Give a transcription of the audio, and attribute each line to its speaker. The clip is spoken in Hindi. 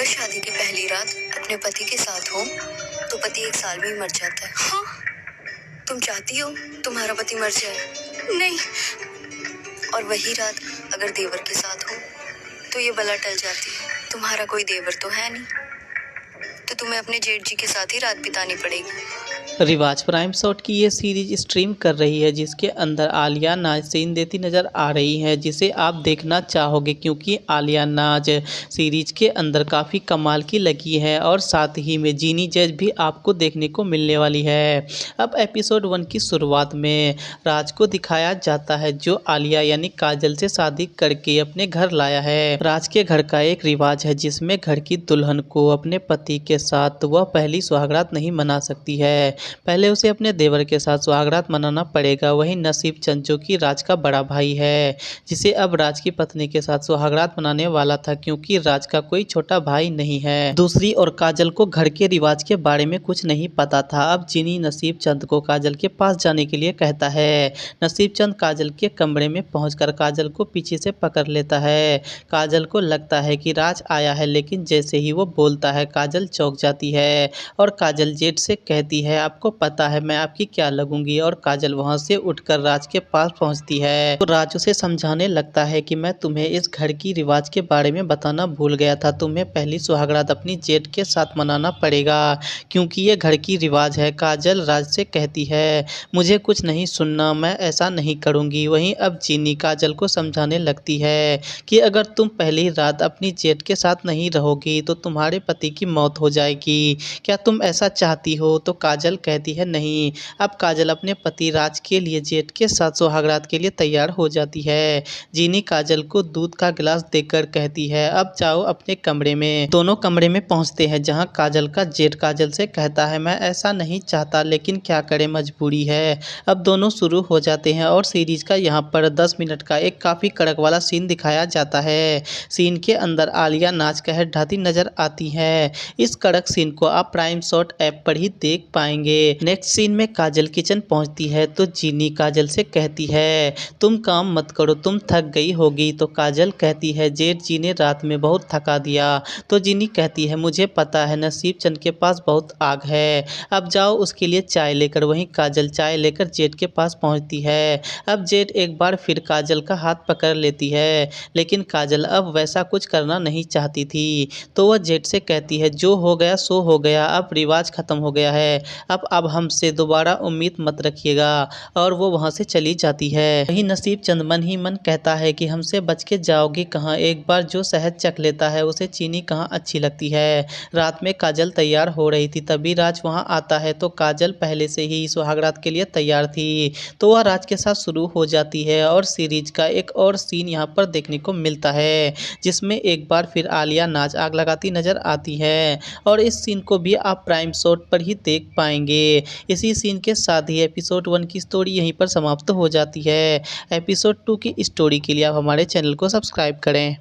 Speaker 1: शादी की पहली रात अपने पति के साथ हो तो पति एक साल में ही मर जाता है। हाँ? तुम चाहती हो तुम्हारा पति मर जाए? नहीं। और वही रात अगर देवर के साथ हो तो ये बला टल जाती है। तुम्हारा कोई देवर तो है नहीं, तो तुम्हें अपने जेठ जी के साथ ही रात बितानी पड़ेगी।
Speaker 2: रिवाज प्राइम शॉट की ये सीरीज स्ट्रीम कर रही है, जिसके अंदर आलिया नाज सीन देती नज़र आ रही है, जिसे आप देखना चाहोगे क्योंकि आलिया नाज सीरीज के अंदर काफ़ी कमाल की लगी है और साथ ही में जीनी जज भी आपको देखने को मिलने वाली है। अब एपिसोड 1 की शुरुआत में राज को दिखाया जाता है, जो आलिया यानी काजल से शादी करके अपने घर लाया है। राज के घर का एक रिवाज है जिसमें घर की दुल्हन को अपने पति के साथ वह पहली सुहागरात नहीं मना सकती है, पहले उसे अपने देवर के साथ सुहागरात मनाना पड़ेगा। वहीं नसीब चंद, जो कि राज का बड़ा भाई है, जिसे अब राज की पत्नी के साथ सुहागरात मनाने वाला था क्योंकि राज का कोई छोटा भाई नहीं है। दूसरी ओर काजल को घर के रिवाज के बारे में कुछ नहीं पता था। अब जिनी नसीब चंद को काजल के पास जाने के लिए कहता है। नसीब चंद काजल के कमरे में पहुंचकर काजल को पीछे से पकड़ लेता है। काजल को लगता है कि राज आया है, लेकिन जैसे ही वो बोलता है काजल चौंक जाती है और काजल जेठ से कहती है, आपको पता है मैं आपकी क्या लगूंगी। और काजल वहां से उठकर राज के पास पहुंचती है तो राज उसे समझाने लगता है कि मैं तुम्हें इस घर की रिवाज के बारे में बताना भूल गया था। तुम्हें पहली सुहागरात अपनी जेठ के साथ मनाना पड़ेगा क्योंकि ये घर की रिवाज है। काजल राज से कहती है, मुझे कुछ नहीं सुनना, मैं ऐसा नहीं करूंगी। वहीं अब जीनी काजल को समझाने लगती है कि अगर तुम पहली रात अपनी जेठ के साथ नहीं रहोगी तो तुम्हारे पति की मौत हो जाएगी। क्या तुम ऐसा चाहती हो? तो काजल कहती है नहीं। अब काजल अपने पति राज के लिए जेठ के साथ सुहागरात के लिए तैयार हो जाती है। जीनी काजल को दूध का गिलास देकर कहती है, अब जाओ अपने कमरे में। दोनों कमरे में पहुंचते हैं जहां काजल का जेठ काजल से कहता है, मैं ऐसा नहीं चाहता लेकिन क्या करें, मजबूरी है। अब दोनों शुरू हो जाते हैं और सीरीज का यहाँ पर 10 मिनट का एक काफ़ी कड़क वाला सीन दिखाया जाता है। सीन के अंदर आलिया नाच कहर ढाती नजर आती है। इस कड़क सीन को आप प्राइम शॉट ऐप पर ही देख पाएंगे। नेक्स्ट सीन में काजल किचन पहुंचती है तो जीनी काजल से कहती है, तुम काम मत करो, तुम थक गई होगी। तो काजल कहती है, जेठ जी ने रात में बहुत थका दिया। तो जीनी कहती है, मुझे पता है, नसीब चंद के पास बहुत आग है, अब जाओ उसके लिए चाय लेकर। वहीं काजल चाय लेकर जेठ के पास पहुंचती है। अब जेठ एक बार फिर काजल का हाथ पकड़ लेती है, लेकिन काजल अब वैसा कुछ करना नहीं चाहती थी। तो वह जेठ से कहती है, जो हो गया सो हो गया, अब रिवाज खत्म हो गया है, अब हमसे दोबारा उम्मीद मत रखिएगा। और वो वहां से चली जाती है। वहीं नसीब चंद मन ही मन कहता है कि हमसे बच के जाओगी कहाँ, एक बार जो शहद चख लेता है उसे चीनी कहाँ अच्छी लगती है। रात में काजल तैयार हो रही थी, तभी राज वहां आता है तो काजल पहले से ही सुहागरात के लिए तैयार थी, तो वह राज के साथ शुरू हो जाती है। और सीरीज का एक और सीन यहाँ पर देखने को मिलता है, जिसमें एक बार फिर आलिया नाच आग लगाती नजर आती है और इस सीन को भी आप प्राइम शॉट पर ही देख पाएंगे। इसी सीन के साथ ही एपिसोड 1 की स्टोरी यहीं पर समाप्त हो जाती है। एपिसोड 2 की स्टोरी के लिए आप हमारे चैनल को सब्सक्राइब करें।